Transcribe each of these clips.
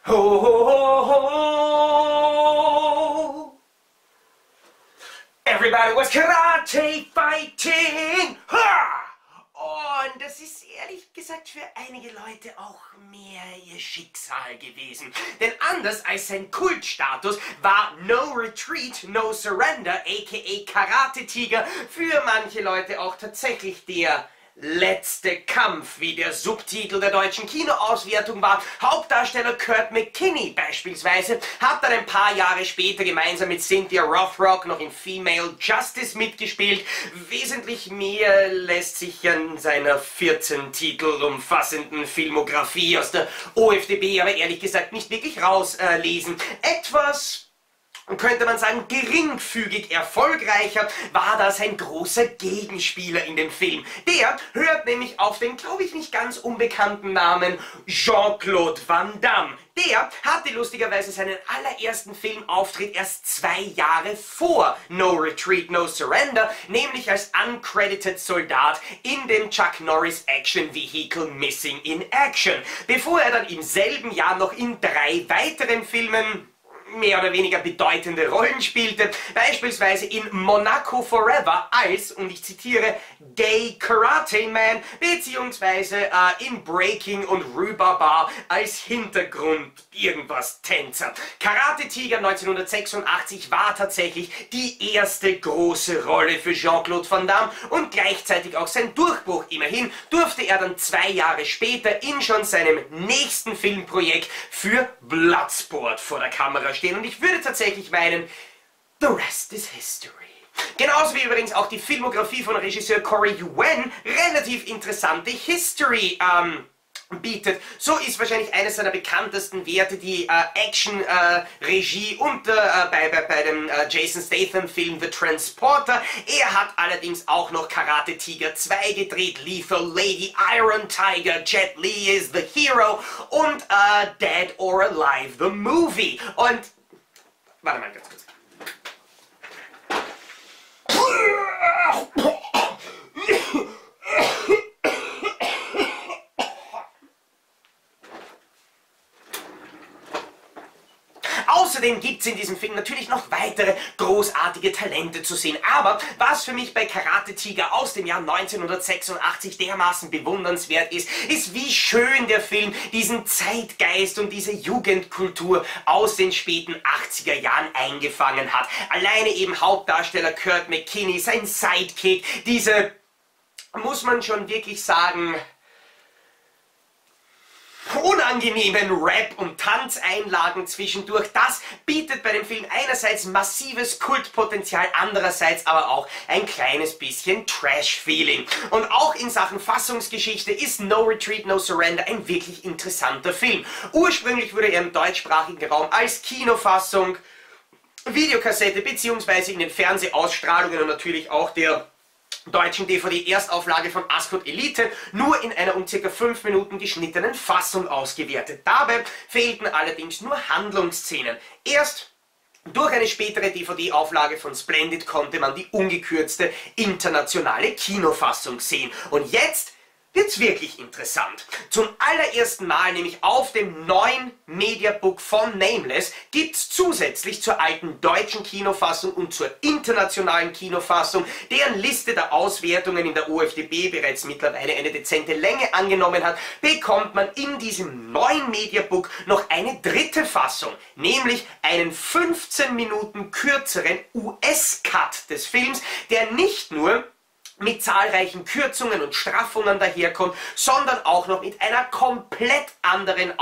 Ho, ho, ho, ho. Everybody was karate fighting. Ha! Und das ist ehrlich gesagt für einige Leute auch mehr ihr Schicksal gewesen. Denn anders als sein Kultstatus war No Retreat, No Surrender, aka Karate-Tiger, für manche Leute auch tatsächlich der letzte Kampf, wie der Subtitel der deutschen Kinoauswertung war. Hauptdarsteller Kurt McKinney beispielsweise hat dann ein paar Jahre später gemeinsam mit Cynthia Rothrock noch in Female Justice mitgespielt. Wesentlich mehr lässt sich an seiner 14 Titel umfassenden Filmografie aus der OFDB aber ehrlich gesagt nicht wirklich rauslesen. Etwas, könnte man sagen, geringfügig erfolgreicher war da sein großer Gegenspieler in dem Film. Der hört nämlich auf den, glaube ich, nicht ganz unbekannten Namen Jean-Claude Van Damme. Der hatte lustigerweise seinen allerersten Filmauftritt erst 2 Jahre vor No Retreat, No Surrender, nämlich als uncredited Soldat in dem Chuck Norris Action Vehicle Missing in Action, bevor er dann im selben Jahr noch in 3 weiteren Filmen mehr oder weniger bedeutende Rollen spielte, beispielsweise in Monaco Forever als, und ich zitiere, Gay Karate Man, beziehungsweise in Breaking und Rhubarbar als Hintergrund irgendwas Tänzer. Karate-Tiger 1986 war tatsächlich die erste große Rolle für Jean-Claude Van Damme und gleichzeitig auch sein Durchbruch. Immerhin durfte er dann 2 Jahre später in schon seinem nächsten Filmprojekt für Bloodsport vor der Kamera stehen. Und ich würde tatsächlich meinen, the rest is history. Genauso wie übrigens auch die Filmografie von Regisseur Corey Yuen relativ interessante History bietet. So ist wahrscheinlich eines seiner bekanntesten Werte die Action-Regie bei dem Jason Statham-Film The Transporter. Er hat allerdings auch noch Karate Tiger 2 gedreht, Lethal Lady, Iron Tiger, Jet Li is the Hero und Dead or Alive, the Movie. Und warte mal ganz kurz. Außerdem gibt es in diesem Film natürlich noch weitere großartige Talente zu sehen. Aber was für mich bei Karate Tiger aus dem Jahr 1986 dermaßen bewundernswert ist, ist, wie schön der Film diesen Zeitgeist und diese Jugendkultur aus den späten 80er Jahren eingefangen hat. Alleine eben Hauptdarsteller Kurt McKinney, sein Sidekick, diese, muss man schon wirklich sagen, unangenehmen Rap- und Tanzeinlagen zwischendurch, das bietet bei dem Film einerseits massives Kultpotenzial, andererseits aber auch ein kleines bisschen Trash-Feeling. Und auch in Sachen Fassungsgeschichte ist No Retreat, No Surrender ein wirklich interessanter Film. Ursprünglich wurde er im deutschsprachigen Raum als Kinofassung, Videokassette bzw. in den Fernsehausstrahlungen und natürlich auch der deutschen DVD-Erstauflage von Ascot Elite nur in einer um ca. 5 Minuten geschnittenen Fassung ausgewertet. Dabei fehlten allerdings nur Handlungsszenen. Erst durch eine spätere DVD-Auflage von Splendid konnte man die ungekürzte internationale Kinofassung sehen. Und jetzt wird's wirklich interessant. Zum allerersten Mal, nämlich auf dem neuen Mediabook von Nameless, gibt's zusätzlich zur alten deutschen Kinofassung und zur internationalen Kinofassung, deren Liste der Auswertungen in der OFDB bereits mittlerweile eine dezente Länge angenommen hat, bekommt man in diesem neuen Mediabook noch eine dritte Fassung, nämlich einen 15 Minuten kürzeren US-Cut des Films, der nicht nur mit zahlreichen Kürzungen und Straffungen daherkommt, sondern auch noch mit einer komplett anderen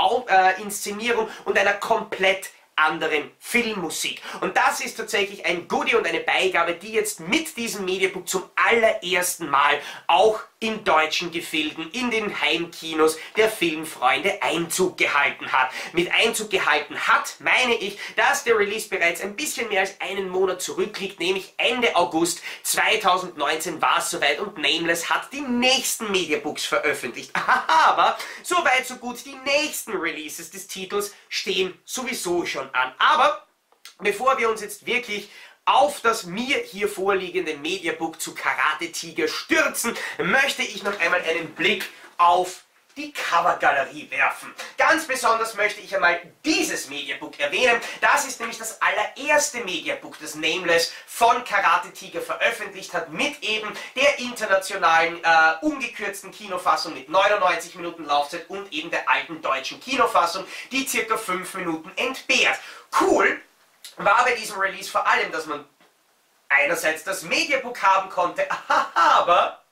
Inszenierung und einer komplett anderen Filmmusik. Und das ist tatsächlich ein Goodie und eine Beigabe, die jetzt mit diesem Mediabook zum allerersten Mal auch in deutschen Gefilden, in den Heimkinos der Filmfreunde Einzug gehalten hat. Mit Einzug gehalten hat, meine ich, dass der Release bereits ein bisschen mehr als einen Monat zurückliegt, nämlich Ende August 2019 war es soweit und Nameless hat die nächsten Mediabooks veröffentlicht. Aber soweit so gut, die nächsten Releases des Titels stehen sowieso schon an. Aber bevor wir uns jetzt wirklich auf das mir hier vorliegende Mediabook zu Karate Tiger stürzen, möchte ich noch einmal einen Blick auf die Covergalerie werfen. Ganz besonders möchte ich einmal dieses Mediabook erwähnen. Das ist nämlich das allererste Mediabook, das Nameless von Karate Tiger veröffentlicht hat, mit eben der internationalen ungekürzten Kinofassung mit 99 Minuten Laufzeit und eben der alten deutschen Kinofassung, die circa 5 Minuten entbehrt. Cool war bei diesem Release vor allem, dass man einerseits das Mediabook haben konnte, aber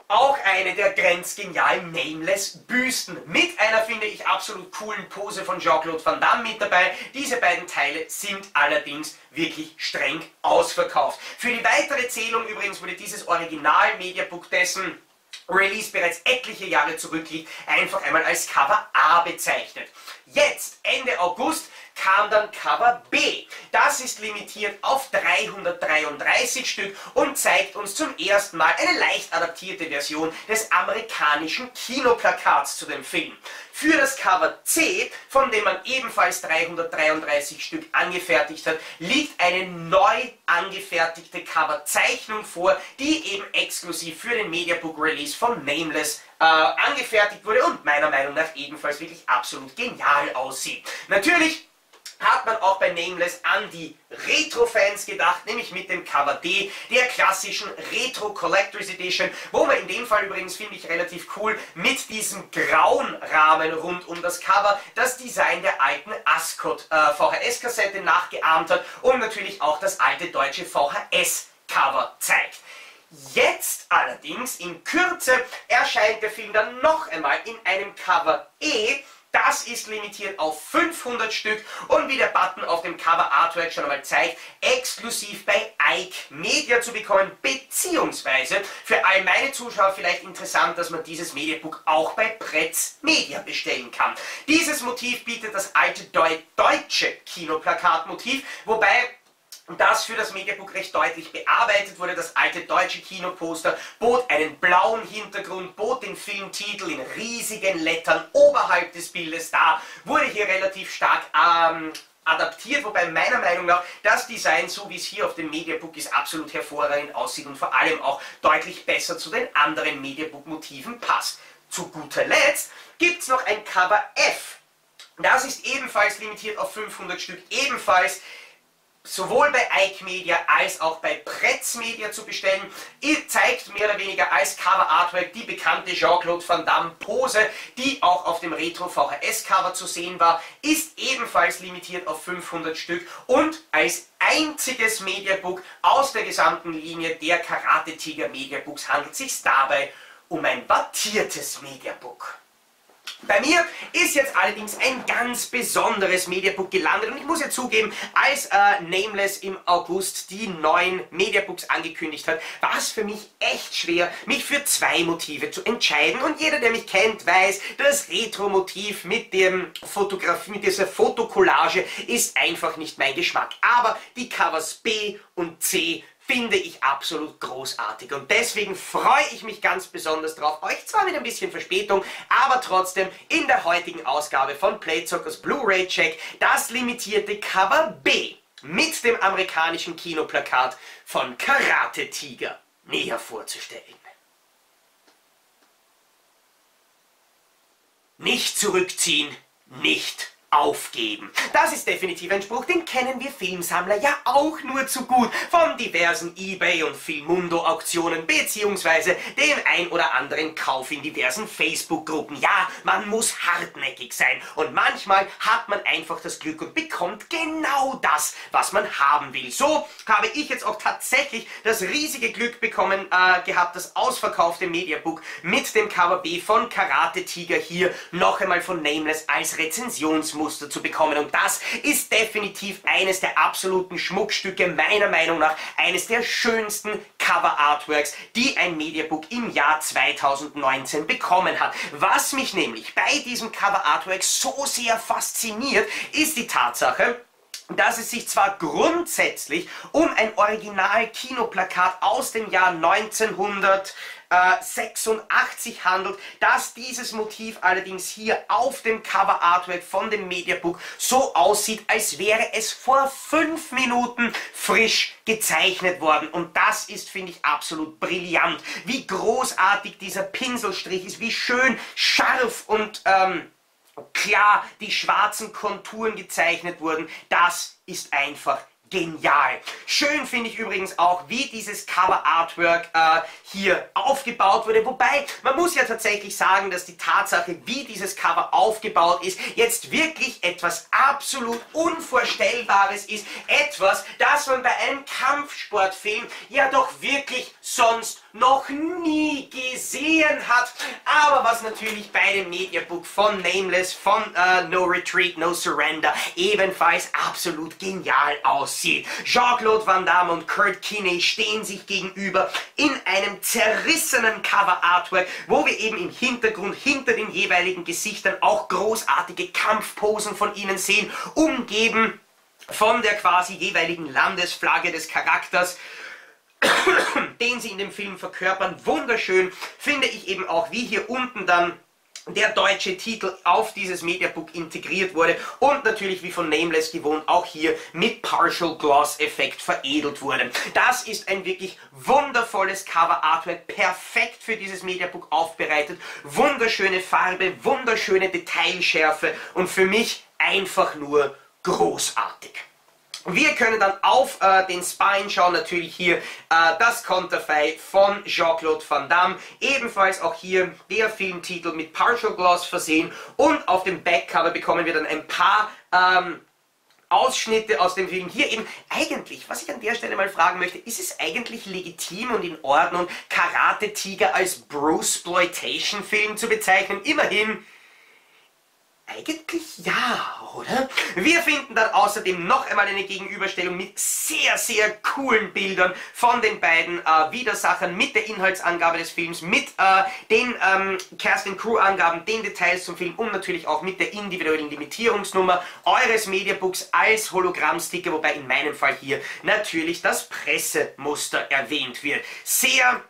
auch eine der grenzgenialen Nameless-Büsten mit einer, finde ich, absolut coolen Pose von Jean-Claude Van Damme mit dabei. Diese beiden Teile sind allerdings wirklich streng ausverkauft. Für die weitere Zählung übrigens wurde dieses Original-Mediabook, dessen Release bereits etliche Jahre zurückliegt, einfach einmal als Cover A bezeichnet. Jetzt, Ende August, kam dann Cover B. Das ist limitiert auf 333 Stück und zeigt uns zum ersten Mal eine leicht adaptierte Version des amerikanischen Kinoplakats zu dem Film. Für das Cover C, von dem man ebenfalls 333 Stück angefertigt hat, liegt eine neu angefertigte Coverzeichnung vor, die eben exklusiv für den Mediabook Release von Nameless angefertigt wurde und meiner Meinung nach ebenfalls wirklich absolut genial aussieht. Natürlich hat man auch bei Nameless an die Retro-Fans gedacht, nämlich mit dem Cover D, der klassischen Retro Collectors Edition, wo man in dem Fall übrigens, finde ich, relativ cool, mit diesem grauen Rahmen rund um das Cover das Design der alten Ascot VHS-Kassette nachgeahmt hat und natürlich auch das alte deutsche VHS-Cover zeigt. Jetzt allerdings, in Kürze, erscheint der Film dann noch einmal in einem Cover E. Das ist limitiert auf 500 Stück und wie der Button auf dem Cover Artwork schon einmal zeigt, exklusiv bei Media zu bekommen, beziehungsweise für all meine Zuschauer vielleicht interessant, dass man dieses Mediabook auch bei Pretz-Media bestellen kann. Dieses Motiv bietet das alte deutsche Kinoplakatmotiv, wobei das für das Mediabook recht deutlich bearbeitet wurde. Das alte deutsche Kinoposter bot einen blauen Hintergrund, bot den Filmtitel in riesigen Lettern oberhalb des Bildes dar, wurde hier relativ stark adaptiert, wobei meiner Meinung nach das Design, so wie es hier auf dem Mediabook ist, absolut hervorragend aussieht und vor allem auch deutlich besser zu den anderen Mediabook-Motiven passt. Zu guter Letzt gibt es noch ein Cover F. Das ist ebenfalls limitiert auf 500 Stück, ebenfalls sowohl bei Media als auch bei Pretz-Media zu bestellen. Zeigt mehr oder weniger als Cover Artwork die bekannte Jean-Claude Van Damme Pose, die auch auf dem Retro VHS Cover zu sehen war, ist ebenfalls limitiert auf 500 Stück und als einziges Mediabook aus der gesamten Linie der Karate Tiger Mediabooks handelt es sich dabei um ein wattiertes Mediabook. Bei mir ist jetzt allerdings ein ganz besonderes Mediabook gelandet und ich muss ja zugeben, als Nameless im August die neuen Mediabooks angekündigt hat, war es für mich echt schwer, mich für zwei Motive zu entscheiden und jeder, der mich kennt, weiß, das Retro-Motiv mit dieser Fotokollage ist einfach nicht mein Geschmack. Aber die Covers B und C finde ich absolut großartig und deswegen freue ich mich ganz besonders drauf, euch zwar mit ein bisschen Verspätung, aber trotzdem in der heutigen Ausgabe von Playzockers Blu-ray Check das limitierte Cover B mit dem amerikanischen Kinoplakat von Karate Tiger näher vorzustellen. Nicht zurückziehen, nicht aufgeben. Das ist definitiv ein Spruch, den kennen wir Filmsammler ja auch nur zu gut von diversen eBay- und Filmundo-Auktionen beziehungsweise dem ein oder anderen Kauf in diversen Facebook-Gruppen. Ja, man muss hartnäckig sein und manchmal hat man einfach das Glück und bekommt genau das, was man haben will. So habe ich jetzt auch tatsächlich das riesige Glück bekommen gehabt, das ausverkaufte Mediabook mit dem Cover B von Karate Tiger hier noch einmal von Nameless als Rezensionsmuster zu bekommen und das ist definitiv eines der absoluten Schmuckstücke, meiner Meinung nach eines der schönsten Cover-Artworks, die ein Mediabook im Jahr 2019 bekommen hat. Was mich nämlich bei diesem Cover-Artwork so sehr fasziniert, ist die Tatsache, dass es sich zwar grundsätzlich um ein Original-Kinoplakat aus dem Jahr 1900 86 handelt, dass dieses Motiv allerdings hier auf dem Cover Artwork von dem Mediabook so aussieht, als wäre es vor 5 Minuten frisch gezeichnet worden. Und das ist, finde ich, absolut brillant. Wie großartig dieser Pinselstrich ist, wie schön scharf und klar die schwarzen Konturen gezeichnet wurden. Das ist einfach genial. Schön finde ich übrigens auch, wie dieses Cover-Artwork hier aufgebaut wurde. Wobei, man muss ja tatsächlich sagen, dass die Tatsache, wie dieses Cover aufgebaut ist, jetzt wirklich etwas absolut Unvorstellbares ist. Etwas, das man bei einem Kampfsportfilm ja doch wirklich sonst noch nie gesehen hat. Aber was natürlich bei dem Mediabook von Nameless, von No Retreat, No Surrender ebenfalls absolut genial aussieht. Jean-Claude Van Damme und Kurt Kinney stehen sich gegenüber in einem zerrissenen Cover-Artwork, wo wir eben im Hintergrund, hinter den jeweiligen Gesichtern auch großartige Kampfposen von ihnen sehen, umgeben von der quasi jeweiligen Landesflagge des Charakters, den sie in dem Film verkörpern. Wunderschön finde ich eben auch, wie hier unten dann der deutsche Titel auf dieses Mediabook integriert wurde und natürlich wie von Nameless gewohnt auch hier mit Partial Gloss Effekt veredelt wurde. Das ist ein wirklich wundervolles Cover Artwork, perfekt für dieses Mediabook aufbereitet, wunderschöne Farbe, wunderschöne Detailschärfe und für mich einfach nur großartig. Wir können dann auf den Spine schauen, natürlich hier das Konterfei von Jean-Claude Van Damme, ebenfalls auch hier der Filmtitel mit Partial Gloss versehen und auf dem Backcover bekommen wir dann ein paar Ausschnitte aus dem Film. Hier eben eigentlich, was ich an der Stelle mal fragen möchte, ist es eigentlich legitim und in Ordnung, Karate Tiger als Bruce-Sploitation-Film zu bezeichnen? Immerhin, eigentlich ja, oder? Wir finden dann außerdem noch einmal eine Gegenüberstellung mit sehr, sehr coolen Bildern von den beiden Widersachern, mit der Inhaltsangabe des Films, mit den Cast-and-Crew-Angaben, den Details zum Film und natürlich auch mit der individuellen Limitierungsnummer eures Mediabooks als Hologrammsticker, wobei in meinem Fall hier natürlich das Pressemuster erwähnt wird. Sehr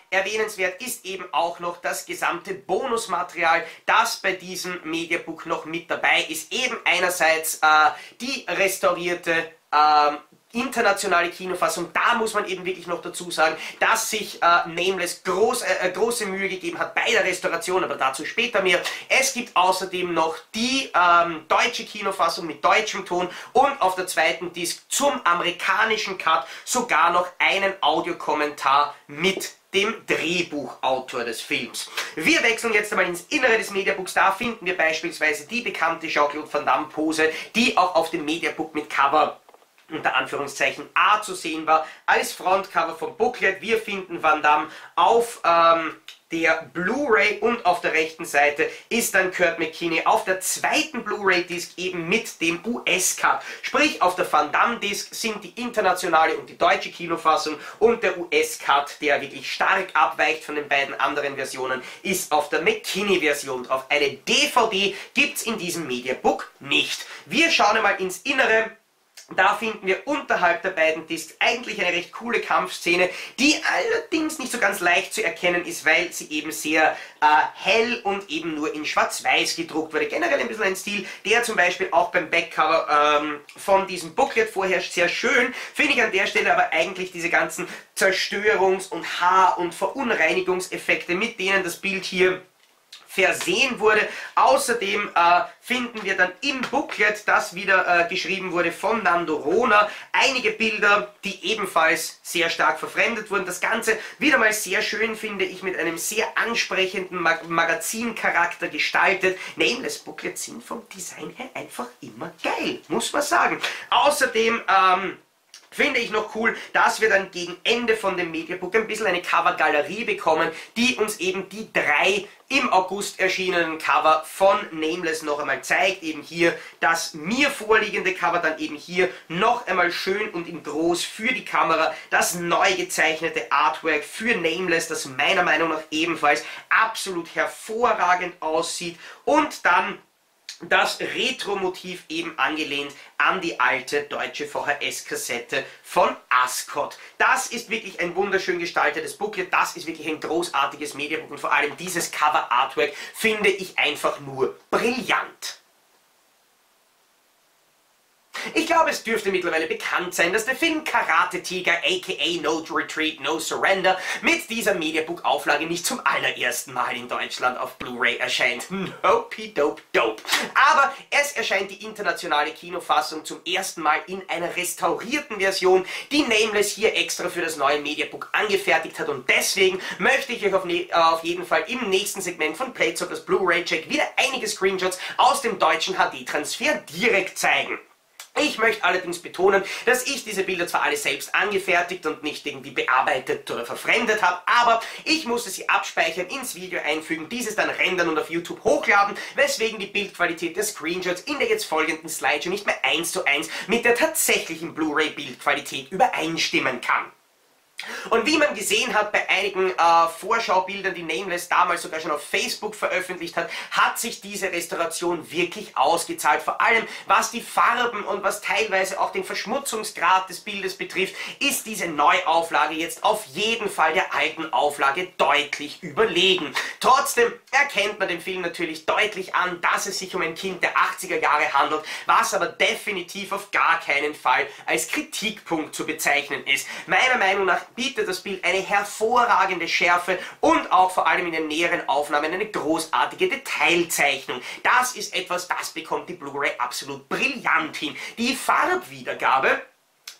erwähnenswert ist eben auch noch das gesamte Bonusmaterial, das bei diesem Mediabook noch mit dabei ist. Eben einerseits die restaurierte internationale Kinofassung. Da muss man eben wirklich noch dazu sagen, dass sich Nameless große Mühe gegeben hat bei der Restauration, aber dazu später mehr. Es gibt außerdem noch die deutsche Kinofassung mit deutschem Ton und auf der zweiten Disc zum amerikanischen Cut sogar noch einen Audiokommentar mit dem Drehbuchautor des Films. Wir wechseln jetzt einmal ins Innere des Mediabooks. Da finden wir beispielsweise die bekannte Jean-Claude Van Damme Pose, die auch auf dem Mediabook mit Cover unter Anführungszeichen A zu sehen war, als Frontcover vom Booklet. Wir finden Van Damme auf der Blu-ray und auf der rechten Seite ist dann Kurt McKinney auf der zweiten Blu-ray-Disc eben mit dem US-Cut. Sprich, auf der Van Damme-Disc sind die internationale und die deutsche Kinofassung und der US-Cut, der wirklich stark abweicht von den beiden anderen Versionen, ist auf der McKinney-Version drauf. Eine DVD gibt es in diesem Mediabook nicht. Wir schauen einmal ins Innere. Da finden wir unterhalb der beiden Discs eigentlich eine recht coole Kampfszene, die allerdings nicht so ganz leicht zu erkennen ist, weil sie eben sehr hell und eben nur in Schwarz-Weiß gedruckt wurde. Generell ein bisschen ein Stil, der zum Beispiel auch beim Backcover von diesem Booklet vorherrscht. Sehr schön, finde ich an der Stelle aber eigentlich diese ganzen Zerstörungs- und Haar- und Verunreinigungseffekte, mit denen das Bild hier versehen wurde. Außerdem finden wir dann im Booklet, das wieder geschrieben wurde von Nando Rona, einige Bilder, die ebenfalls sehr stark verfremdet wurden. Das Ganze wieder mal sehr schön, finde ich, mit einem sehr ansprechenden Magazincharakter gestaltet. Nameless Booklets sind vom Design her einfach immer geil, muss man sagen. Außerdem finde ich noch cool, dass wir dann gegen Ende von dem Mediabook ein bisschen eine Covergalerie bekommen, die uns eben die 3 im August erschienenen Cover von Nameless noch einmal zeigt. Eben hier das mir vorliegende Cover, dann eben hier noch einmal schön und in groß für die Kamera das neu gezeichnete Artwork für Nameless, das meiner Meinung nach ebenfalls absolut hervorragend aussieht. Und dann das Retro-Motiv eben angelehnt an die alte deutsche VHS-Kassette von Ascot. Das ist wirklich ein wunderschön gestaltetes Booklet, das ist wirklich ein großartiges Mediabook und vor allem dieses Cover-Artwork finde ich einfach nur brillant. Ich glaube, es dürfte mittlerweile bekannt sein, dass der Film Karate Tiger aka No Retreat, No Surrender mit dieser Mediabook-Auflage nicht zum allerersten Mal in Deutschland auf Blu-ray erscheint. Nope-dope-dope. Aber es erscheint die internationale Kinofassung zum ersten Mal in einer restaurierten Version, die Nameless hier extra für das neue Mediabook angefertigt hat und deswegen möchte ich euch auf jeden Fall im nächsten Segment von Playzockers Blu-ray-Check wieder einige Screenshots aus dem deutschen HD-Transfer direkt zeigen. Ich möchte allerdings betonen, dass ich diese Bilder zwar alle selbst angefertigt und nicht irgendwie bearbeitet oder verfremdet habe, aber ich musste sie abspeichern, ins Video einfügen, dieses dann rendern und auf YouTube hochladen, weswegen die Bildqualität der Screenshots in der jetzt folgenden Slideshow nicht mehr 1:1 mit der tatsächlichen Blu-ray-Bildqualität übereinstimmen kann. Und wie man gesehen hat bei einigen Vorschaubildern, die Nameless damals sogar schon auf Facebook veröffentlicht hat, hat sich diese Restauration wirklich ausgezahlt. Vor allem was die Farben und was teilweise auch den Verschmutzungsgrad des Bildes betrifft, ist diese Neuauflage jetzt auf jeden Fall der alten Auflage deutlich überlegen. Trotzdem erkennt man dem Film natürlich deutlich an, dass es sich um ein Kind der 80er Jahre handelt, was aber definitiv auf gar keinen Fall als Kritikpunkt zu bezeichnen ist. Meiner Meinung nach bietet das Bild eine hervorragende Schärfe und auch vor allem in den näheren Aufnahmen eine großartige Detailzeichnung. Das ist etwas, das bekommt die Blu-ray absolut brillant hin. Die Farbwiedergabe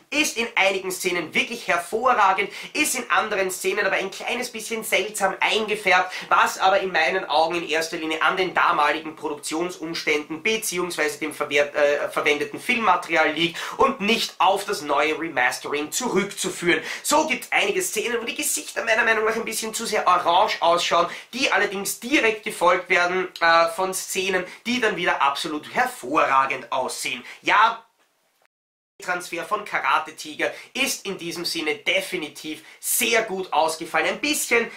ist in einigen Szenen wirklich hervorragend, ist in anderen Szenen aber ein kleines bisschen seltsam eingefärbt, was aber in meinen Augen in erster Linie an den damaligen Produktionsumständen bzw. dem verwendeten Filmmaterial liegt und nicht auf das neue Remastering zurückzuführen. So gibt es einige Szenen, wo die Gesichter meiner Meinung nach ein bisschen zu sehr orange ausschauen, die allerdings direkt gefolgt werden von Szenen, die dann wieder absolut hervorragend aussehen. Ja, Transfer von Karate Tiger ist in diesem Sinne definitiv sehr gut ausgefallen. Ein bisschen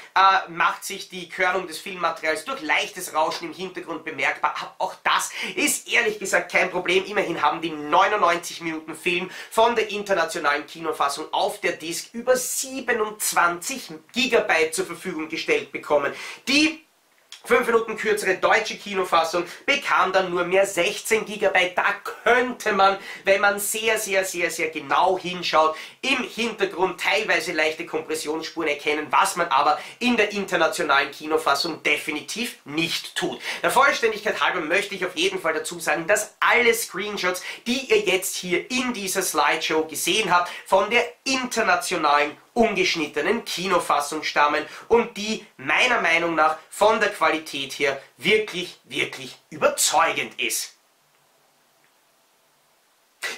macht sich die Körnung des Filmmaterials durch leichtes Rauschen im Hintergrund bemerkbar, aber auch das ist ehrlich gesagt kein Problem. Immerhin haben die 99 Minuten Film von der internationalen Kinofassung auf der Disc über 27 GB zur Verfügung gestellt bekommen. Die 5 Minuten kürzere deutsche Kinofassung bekam dann nur mehr 16 GB. Da könnte man, wenn man sehr genau hinschaut, im Hintergrund teilweise leichte Kompressionsspuren erkennen, was man aber in der internationalen Kinofassung definitiv nicht tut. Der Vollständigkeit halber möchte ich auf jeden Fall dazu sagen, dass alle Screenshots, die ihr jetzt hier in dieser Slideshow gesehen habt, von der internationalen ungeschnittenen Kinofassung stammen und die meiner Meinung nach von der Qualität her wirklich überzeugend ist.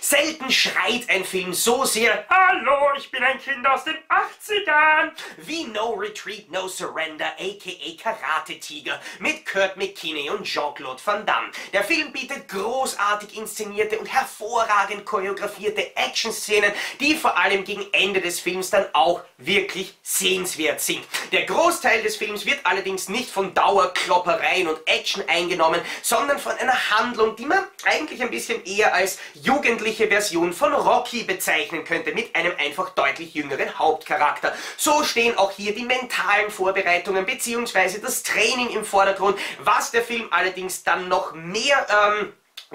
Selten schreit ein Film so sehr "Hallo, ich bin ein Kind aus den 80ern" wie No Retreat, No Surrender aka Karate Tiger mit Kurt McKinney und Jean-Claude Van Damme. Der Film bietet großartig inszenierte und hervorragend choreografierte Action-Szenen, die vor allem gegen Ende des Films dann auch wirklich sehenswert sind. Der Großteil des Films wird allerdings nicht von Dauerkloppereien und Action eingenommen, sondern von einer Handlung, die man eigentlich ein bisschen eher als jugendliche Version von Rocky bezeichnen könnte, mit einem einfach deutlich jüngeren Hauptcharakter. So stehen auch hier die mentalen Vorbereitungen bzw. das Training im Vordergrund. Was der Film allerdings dann noch mehr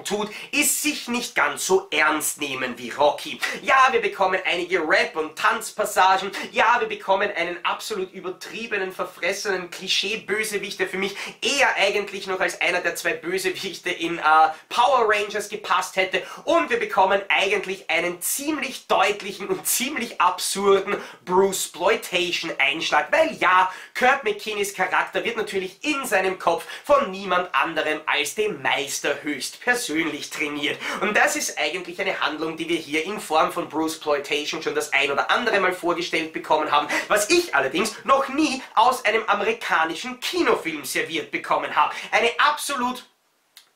tut, ist sich nicht ganz so ernst nehmen wie Rocky. Ja, wir bekommen einige Rap- und Tanzpassagen, ja, wir bekommen einen absolut übertriebenen, verfressenen Klischee-Bösewicht, der für mich eher eigentlich noch als einer der 2 Bösewichte in Power Rangers gepasst hätte, und wir bekommen eigentlich einen ziemlich deutlichen und ziemlich absurden Bruceploitation-Einschlag, weil ja, Kurt McKinneys Charakter wird natürlich in seinem Kopf von niemand anderem als dem Meister höchstpersönlich trainiert. Und das ist eigentlich eine Handlung, die wir hier in Form von Bruceploitation schon das ein oder andere Mal vorgestellt bekommen haben, was ich allerdings noch nie aus einem amerikanischen Kinofilm serviert bekommen habe. Eine absolut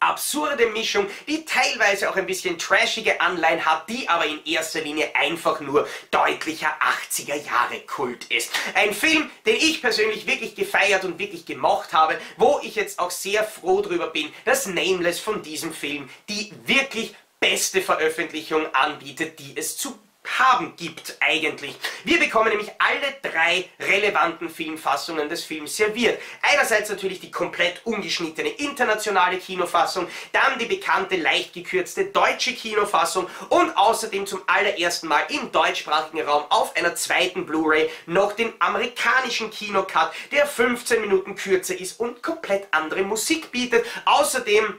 absurde Mischung, die teilweise auch ein bisschen trashige Anleihen hat, die aber in erster Linie einfach nur deutlicher 80er Jahre Kult ist. Ein Film, den ich persönlich wirklich gefeiert und wirklich gemocht habe, wo ich jetzt auch sehr froh drüber bin, dass Nameless von diesem Film die wirklich beste Veröffentlichung anbietet, die es zu haben gibt eigentlich. Wir bekommen nämlich alle 3 relevanten Filmfassungen des Films serviert. Einerseits natürlich die komplett ungeschnittene internationale Kinofassung, dann die bekannte, leicht gekürzte deutsche Kinofassung und außerdem zum allerersten Mal im deutschsprachigen Raum auf einer zweiten Blu-ray noch den amerikanischen Kinocut, der 15 Minuten kürzer ist und komplett andere Musik bietet. Außerdem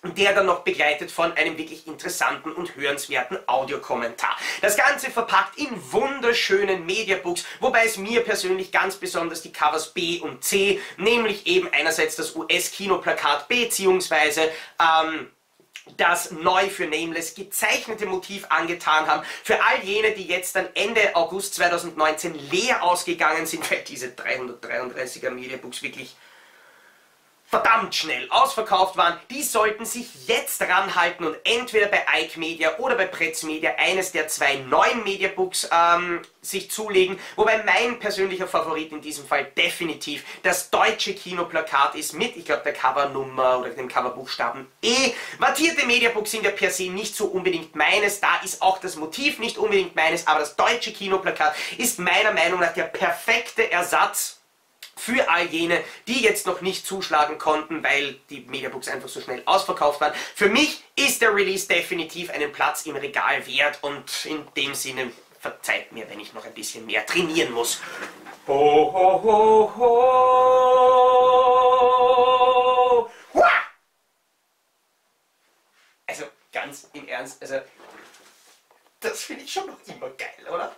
der dann noch begleitet von einem wirklich interessanten und hörenswerten Audiokommentar. Das Ganze verpackt in wunderschönen Mediabooks, wobei es mir persönlich ganz besonders die Covers B und C, nämlich eben einerseits das US-Kinoplakat beziehungsweise das neu für Nameless gezeichnete Motiv angetan haben. Für all jene, die jetzt dann Ende August 2019 leer ausgegangen sind, weil diese 333er Mediabooks wirklich verdammt schnell ausverkauft waren, die sollten sich jetzt ranhalten und entweder bei Ike Media oder bei Pretz-Media eines der 2 neuen Mediabooks sich zulegen, wobei mein persönlicher Favorit in diesem Fall definitiv das deutsche Kinoplakat ist mit, ich glaube, der Covernummer oder dem Coverbuchstaben E. Wattierte Mediabooks sind ja per se nicht so unbedingt meines, da ist auch das Motiv nicht unbedingt meines, aber das deutsche Kinoplakat ist meiner Meinung nach der perfekte Ersatz für all jene, die jetzt noch nicht zuschlagen konnten, weil die Mediabooks einfach so schnell ausverkauft waren. Für mich ist der Release definitiv einen Platz im Regal wert und in dem Sinne verzeiht mir, wenn ich noch ein bisschen mehr trainieren muss. Ho, ho, ho, ho. Hua! Also ganz im Ernst, also das finde ich schon noch immer geil, oder?